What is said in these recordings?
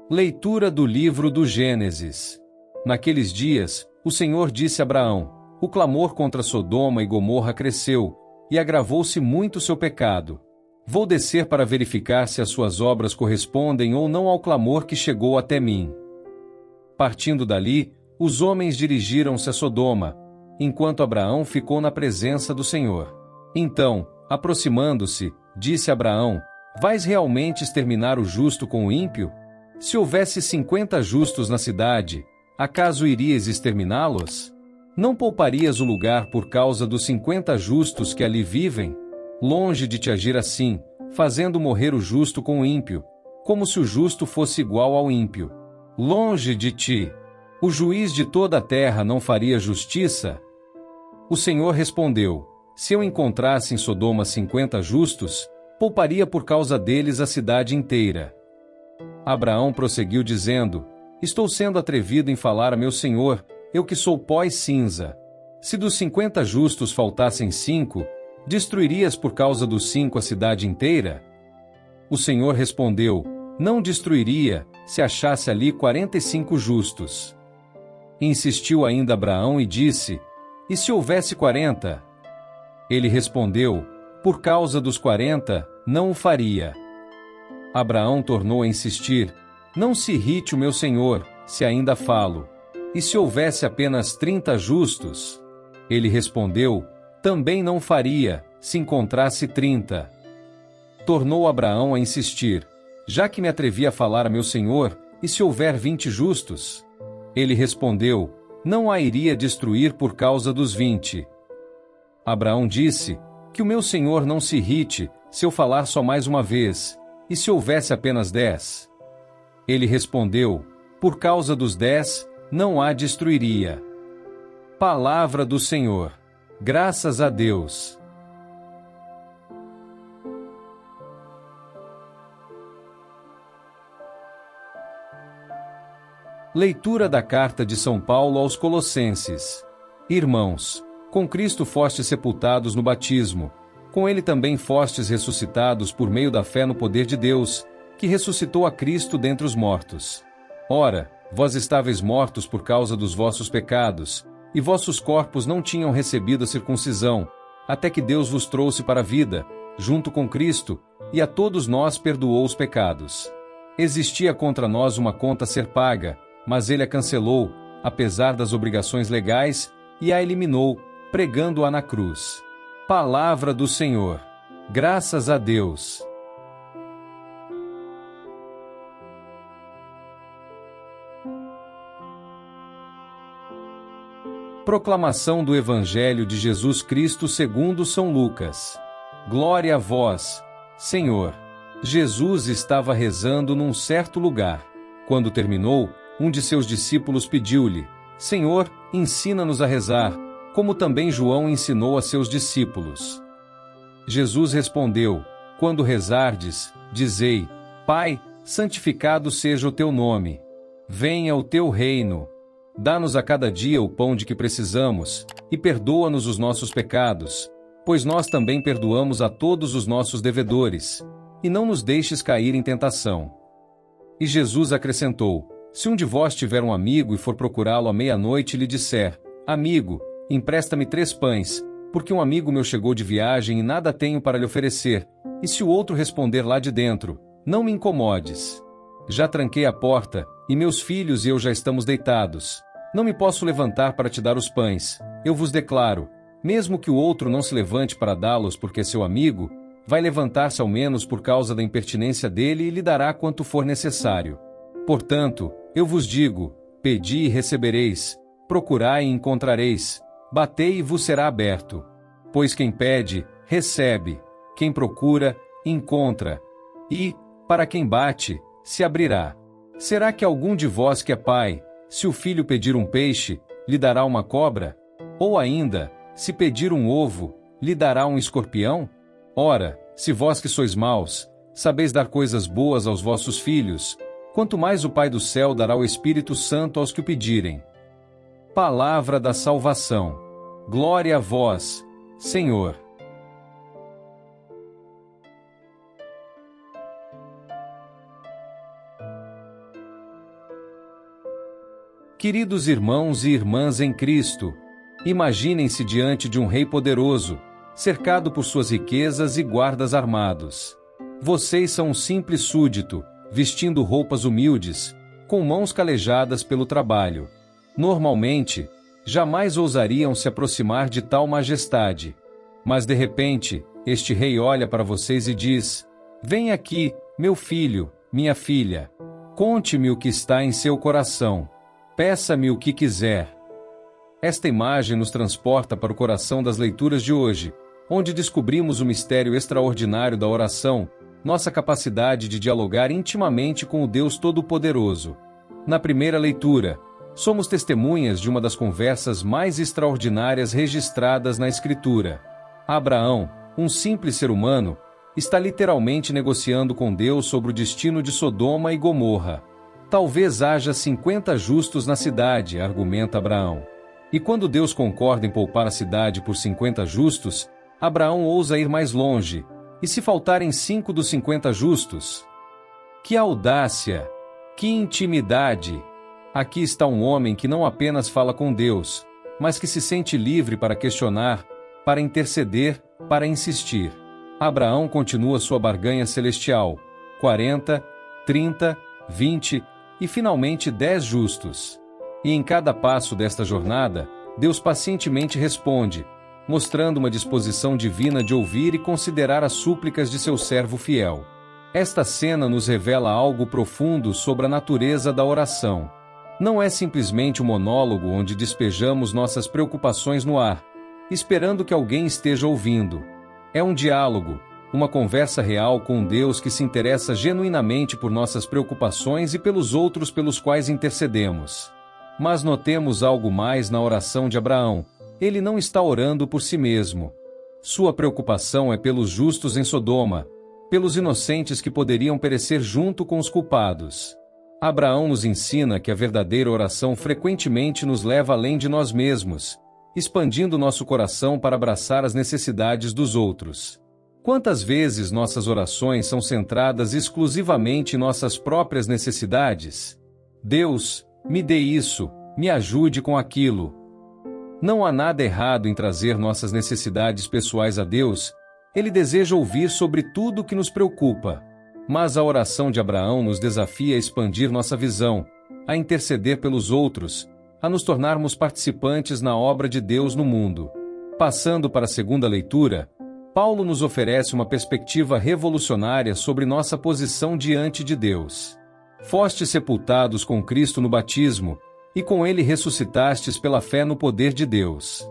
Leitura do livro do Gênesis. Naqueles dias, o Senhor disse a Abraão: o clamor contra Sodoma e Gomorra cresceu, e agravou-se muito seu pecado. Vou descer para verificar se as suas obras correspondem ou não ao clamor que chegou até mim. Partindo dali, os homens dirigiram-se a Sodoma, enquanto Abraão ficou na presença do Senhor. Então, aproximando-se, disse a Abraão: vais realmente exterminar o justo com o ímpio? Se houvesse 50 justos na cidade, acaso irias exterminá-los? Não pouparias o lugar por causa dos 50 justos que ali vivem? Longe de te agir assim, fazendo morrer o justo com o ímpio, como se o justo fosse igual ao ímpio. Longe de ti. O juiz de toda a terra não faria justiça? O Senhor respondeu: se eu encontrasse em Sodoma 50 justos, pouparia por causa deles a cidade inteira. Abraão prosseguiu dizendo: estou sendo atrevido em falar a meu Senhor, eu que sou pó e cinza. Se dos 50 justos faltassem 5, destruirias por causa dos 5 a cidade inteira? O Senhor respondeu: não destruiria, se achasse ali 45 justos. Insistiu ainda Abraão e disse: e se houvesse 40? Ele respondeu: por causa dos 40, não o faria. Abraão tornou a insistir: não se irrite o meu senhor, se ainda falo. E se houvesse apenas 30 justos? Ele respondeu: também não faria, se encontrasse 30. Tornou Abraão a insistir: já que me atrevi a falar a meu senhor, e se houver 20 justos? Ele respondeu: não a iria destruir por causa dos 20. Abraão disse: que o meu senhor não se irrite, se eu falar só mais uma vez. E se houvesse apenas 10? Ele respondeu: por causa dos 10, não a destruiria. Palavra do Senhor. Graças a Deus. Leitura da Carta de São Paulo aos Colossenses. Irmãos, com Cristo fostes sepultados no batismo, com ele também fostes ressuscitados por meio da fé no poder de Deus, que ressuscitou a Cristo dentre os mortos. Ora, vós estáveis mortos por causa dos vossos pecados, e vossos corpos não tinham recebido a circuncisão, até que Deus vos trouxe para a vida, junto com Cristo, e a todos nós perdoou os pecados. Existia contra nós uma conta a ser paga, mas ele a cancelou, apesar das obrigações legais, e a eliminou, pregando-a na cruz. Palavra do Senhor. Graças a Deus. Proclamação do Evangelho de Jesus Cristo segundo São Lucas. Glória a vós, Senhor. Jesus estava rezando num certo lugar. Quando terminou, um de seus discípulos pediu-lhe: Senhor, ensina-nos a rezar, como também João ensinou a seus discípulos. Jesus respondeu: quando rezardes, dizei: Pai, santificado seja o teu nome. Venha o teu reino. Dá-nos a cada dia o pão de que precisamos, e perdoa-nos os nossos pecados, pois nós também perdoamos a todos os nossos devedores. E não nos deixes cair em tentação. E Jesus acrescentou: se um de vós tiver um amigo e for procurá-lo à meia-noite e lhe disser: Amigo, empresta-me 3 pães, porque um amigo meu chegou de viagem e nada tenho para lhe oferecer, e se o outro responder lá de dentro: Não me incomodes. Já tranquei a porta, e meus filhos e eu já estamos deitados. Não me posso levantar para te dar os pães. Eu vos declaro, mesmo que o outro não se levante para dá-los porque é seu amigo, vai levantar-se ao menos por causa da impertinência dele e lhe dará quanto for necessário. Portanto, eu vos digo: pedi e recebereis, procurai e encontrareis, batei e vos será aberto. Pois quem pede, recebe, quem procura, encontra, e, para quem bate, se abrirá. Será que algum de vós que é pai, se o filho pedir um peixe, lhe dará uma cobra? Ou ainda, se pedir um ovo, lhe dará um escorpião? Ora, se vós que sois maus, sabeis dar coisas boas aos vossos filhos, quanto mais o Pai do céu dará o Espírito Santo aos que o pedirem. Palavra da salvação. Glória a vós, Senhor. Queridos irmãos e irmãs em Cristo, imaginem-se diante de um rei poderoso, cercado por suas riquezas e guardas armados. Vocês são um simples súdito, vestindo roupas humildes, com mãos calejadas pelo trabalho. Normalmente, jamais ousariam se aproximar de tal majestade. Mas de repente, este rei olha para vocês e diz: "Vem aqui, meu filho, minha filha. Conte-me o que está em seu coração. Peça-me o que quiser." Esta imagem nos transporta para o coração das leituras de hoje, onde descobrimos o mistério extraordinário da oração, nossa capacidade de dialogar intimamente com o Deus Todo-Poderoso. Na primeira leitura, somos testemunhas de uma das conversas mais extraordinárias registradas na Escritura. Abraão, um simples ser humano, está literalmente negociando com Deus sobre o destino de Sodoma e Gomorra. Talvez haja 50 justos na cidade, argumenta Abraão. E quando Deus concorda em poupar a cidade por 50 justos, Abraão ousa ir mais longe. E se faltarem 5 dos 50 justos? Que audácia! Que intimidade! Aqui está um homem que não apenas fala com Deus, mas que se sente livre para questionar, para interceder, para insistir. Abraão continua sua barganha celestial: 40, 30, 20 e finalmente 10 justos. E em cada passo desta jornada, Deus pacientemente responde, mostrando uma disposição divina de ouvir e considerar as súplicas de seu servo fiel. Esta cena nos revela algo profundo sobre a natureza da oração. Não é simplesmente um monólogo onde despejamos nossas preocupações no ar, esperando que alguém esteja ouvindo. É um diálogo, uma conversa real com um Deus que se interessa genuinamente por nossas preocupações e pelos outros pelos quais intercedemos. Mas notemos algo mais na oração de Abraão. Ele não está orando por si mesmo. Sua preocupação é pelos justos em Sodoma, pelos inocentes que poderiam perecer junto com os culpados. Abraão nos ensina que a verdadeira oração frequentemente nos leva além de nós mesmos, expandindo nosso coração para abraçar as necessidades dos outros. Quantas vezes nossas orações são centradas exclusivamente em nossas próprias necessidades? Deus, me dê isso, me ajude com aquilo. Não há nada errado em trazer nossas necessidades pessoais a Deus. Ele deseja ouvir sobre tudo o que nos preocupa. Mas a oração de Abraão nos desafia a expandir nossa visão, a interceder pelos outros, a nos tornarmos participantes na obra de Deus no mundo. Passando para a segunda leitura, Paulo nos oferece uma perspectiva revolucionária sobre nossa posição diante de Deus. Fostes sepultados com Cristo no batismo, e com ele ressuscitastes pela fé no poder de Deus.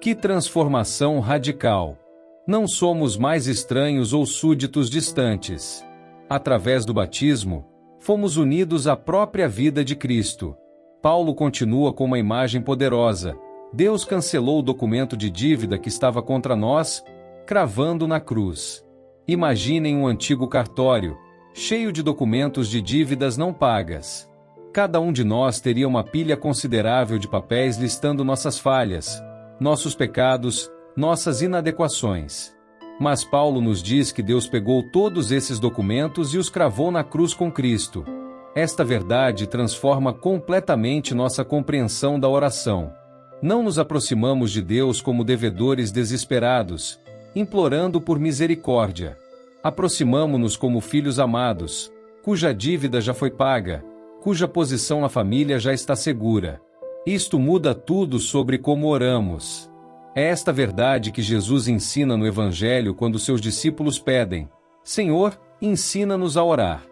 Que transformação radical! Não somos mais estranhos ou súditos distantes. Através do batismo, fomos unidos à própria vida de Cristo. Paulo continua com uma imagem poderosa. Deus cancelou o documento de dívida que estava contra nós, cravando na cruz. Imaginem um antigo cartório, cheio de documentos de dívidas não pagas. Cada um de nós teria uma pilha considerável de papéis listando nossas falhas, nossos pecados, nossas inadequações. Mas Paulo nos diz que Deus pegou todos esses documentos e os cravou na cruz com Cristo. Esta verdade transforma completamente nossa compreensão da oração. Não nos aproximamos de Deus como devedores desesperados, implorando por misericórdia. Aproximamo-nos como filhos amados, cuja dívida já foi paga, cuja posição na família já está segura. Isto muda tudo sobre como oramos. É esta verdade que Jesus ensina no Evangelho quando seus discípulos pedem: Senhor, ensina-nos a orar.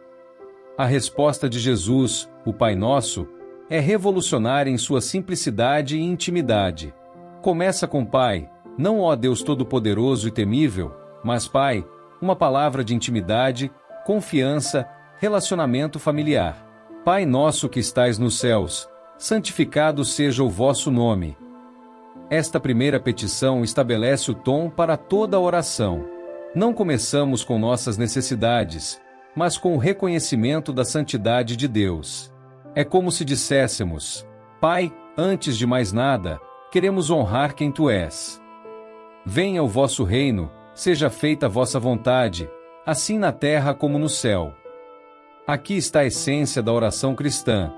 A resposta de Jesus, o Pai Nosso, é revolucionária em sua simplicidade e intimidade. Começa com Pai, não ó Deus Todo-Poderoso e temível, mas Pai, uma palavra de intimidade, confiança, relacionamento familiar. Pai nosso que estais nos céus, santificado seja o vosso nome. Esta primeira petição estabelece o tom para toda a oração. Não começamos com nossas necessidades, mas com o reconhecimento da santidade de Deus. É como se disséssemos: Pai, antes de mais nada, queremos honrar quem Tu és. Venha o vosso reino, seja feita a vossa vontade, assim na terra como no céu. Aqui está a essência da oração cristã.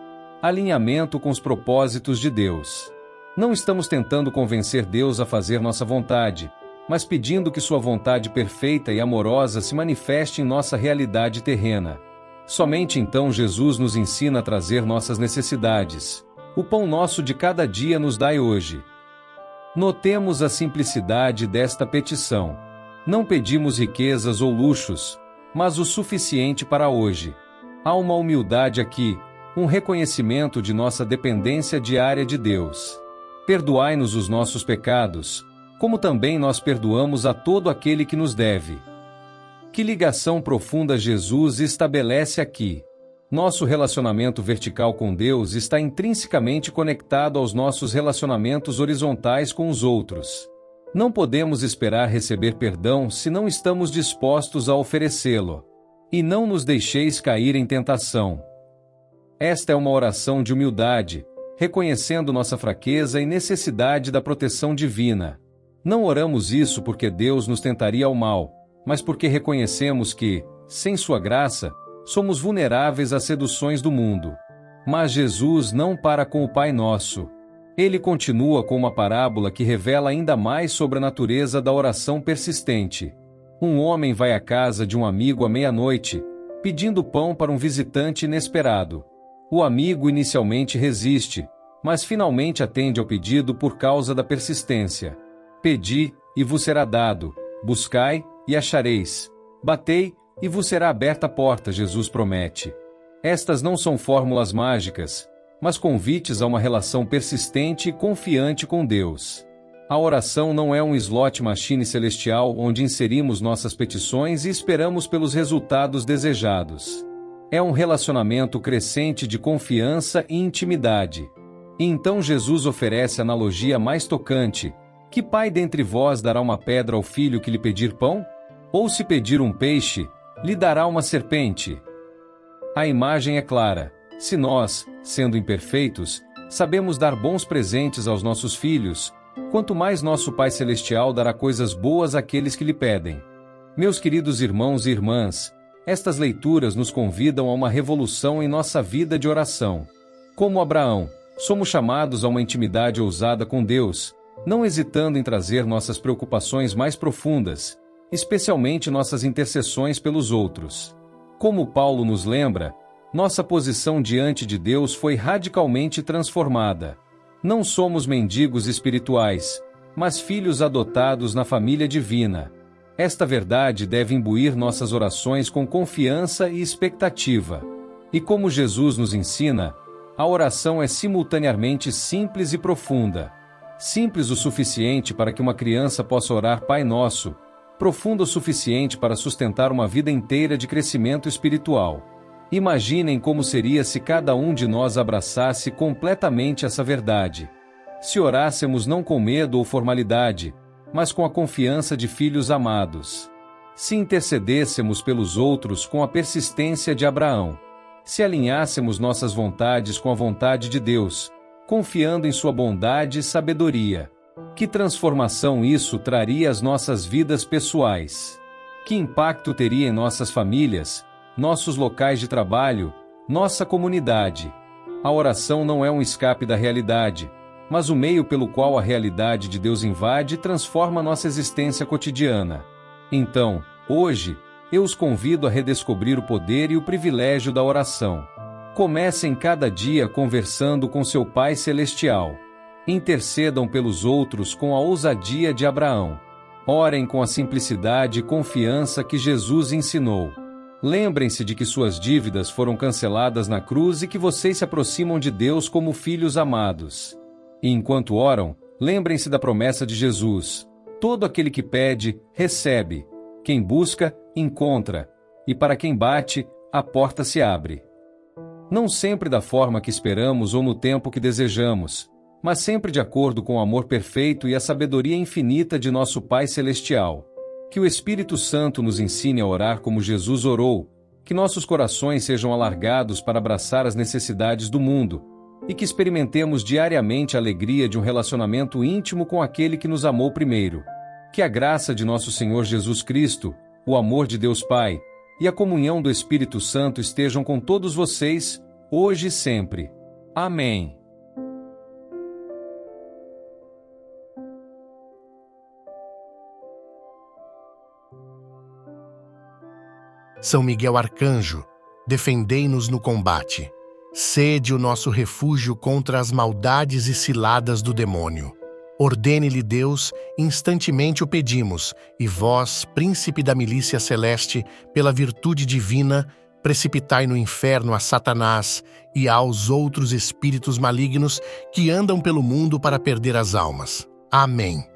alinhamento com os propósitos de Deus. Não estamos tentando convencer Deus a fazer nossa vontade, mas pedindo que sua vontade perfeita e amorosa se manifeste em nossa realidade terrena. Somente então Jesus nos ensina a trazer nossas necessidades. O pão nosso de cada dia nos dai hoje. Notemos a simplicidade desta petição. Não pedimos riquezas ou luxos, mas o suficiente para hoje. Há uma humildade aqui, um reconhecimento de nossa dependência diária de Deus. Perdoai-nos os nossos pecados, como também nós perdoamos a todo aquele que nos deve. Que ligação profunda Jesus estabelece aqui. Nosso relacionamento vertical com Deus está intrinsecamente conectado aos nossos relacionamentos horizontais com os outros. Não podemos esperar receber perdão se não estamos dispostos a oferecê-lo. E não nos deixeis cair em tentação. Esta é uma oração de humildade, reconhecendo nossa fraqueza e necessidade da proteção divina. Não oramos isso porque Deus nos tentaria ao mal, mas porque reconhecemos que, sem sua graça, somos vulneráveis às seduções do mundo. Mas Jesus não para com o Pai Nosso. Ele continua com uma parábola que revela ainda mais sobre a natureza da oração persistente. Um homem vai à casa de um amigo à meia-noite, pedindo pão para um visitante inesperado. O amigo inicialmente resiste, mas finalmente atende ao pedido por causa da persistência. Pedi, e vos será dado. Buscai, e achareis. Batei, e vos será aberta a porta, Jesus promete. Estas não são fórmulas mágicas, mas convites a uma relação persistente e confiante com Deus. A oração não é um slot machine celestial onde inserimos nossas petições e esperamos pelos resultados desejados. É um relacionamento crescente de confiança e intimidade. E então Jesus oferece a analogia mais tocante. Que pai dentre vós dará uma pedra ao filho que lhe pedir pão? Ou se pedir um peixe, lhe dará uma serpente? A imagem é clara. Se nós, sendo imperfeitos, sabemos dar bons presentes aos nossos filhos, quanto mais nosso Pai Celestial dará coisas boas àqueles que lhe pedem. Meus queridos irmãos e irmãs, estas leituras nos convidam a uma revolução em nossa vida de oração. Como Abraão, somos chamados a uma intimidade ousada com Deus, não hesitando em trazer nossas preocupações mais profundas, especialmente nossas intercessões pelos outros. Como Paulo nos lembra, nossa posição diante de Deus foi radicalmente transformada. Não somos mendigos espirituais, mas filhos adotados na família divina. Esta verdade deve imbuir nossas orações com confiança e expectativa. E como Jesus nos ensina, a oração é simultaneamente simples e profunda. Simples o suficiente para que uma criança possa orar Pai Nosso, profunda o suficiente para sustentar uma vida inteira de crescimento espiritual. Imaginem como seria se cada um de nós abraçasse completamente essa verdade. Se orássemos não com medo ou formalidade, mas com a confiança de filhos amados. Se intercedêssemos pelos outros com a persistência de Abraão. Se alinhássemos nossas vontades com a vontade de Deus, confiando em sua bondade e sabedoria. Que transformação isso traria às nossas vidas pessoais? Que impacto teria em nossas famílias, nossos locais de trabalho, nossa comunidade? A oração não é um escape da realidade, mas o meio pelo qual a realidade de Deus invade e transforma nossa existência cotidiana. Então, hoje, eu os convido a redescobrir o poder e o privilégio da oração. Comecem cada dia conversando com seu Pai Celestial. Intercedam pelos outros com a ousadia de Abraão. Orem com a simplicidade e confiança que Jesus ensinou. Lembrem-se de que suas dívidas foram canceladas na cruz e que vocês se aproximam de Deus como filhos amados. E enquanto oram, lembrem-se da promessa de Jesus. Todo aquele que pede, recebe. Quem busca, encontra. E para quem bate, a porta se abre. Não sempre da forma que esperamos ou no tempo que desejamos, mas sempre de acordo com o amor perfeito e a sabedoria infinita de nosso Pai Celestial. Que o Espírito Santo nos ensine a orar como Jesus orou, que nossos corações sejam alargados para abraçar as necessidades do mundo, e que experimentemos diariamente a alegria de um relacionamento íntimo com aquele que nos amou primeiro. Que a graça de nosso Senhor Jesus Cristo, o amor de Deus Pai, e a comunhão do Espírito Santo estejam com todos vocês, hoje e sempre. Amém. São Miguel Arcanjo, defendei-nos no combate. Sede o nosso refúgio contra as maldades e ciladas do demônio. Ordene-lhe Deus, instantemente o pedimos, e vós, príncipe da milícia celeste, pela virtude divina, precipitai no inferno a Satanás e aos outros espíritos malignos que andam pelo mundo para perder as almas. Amém.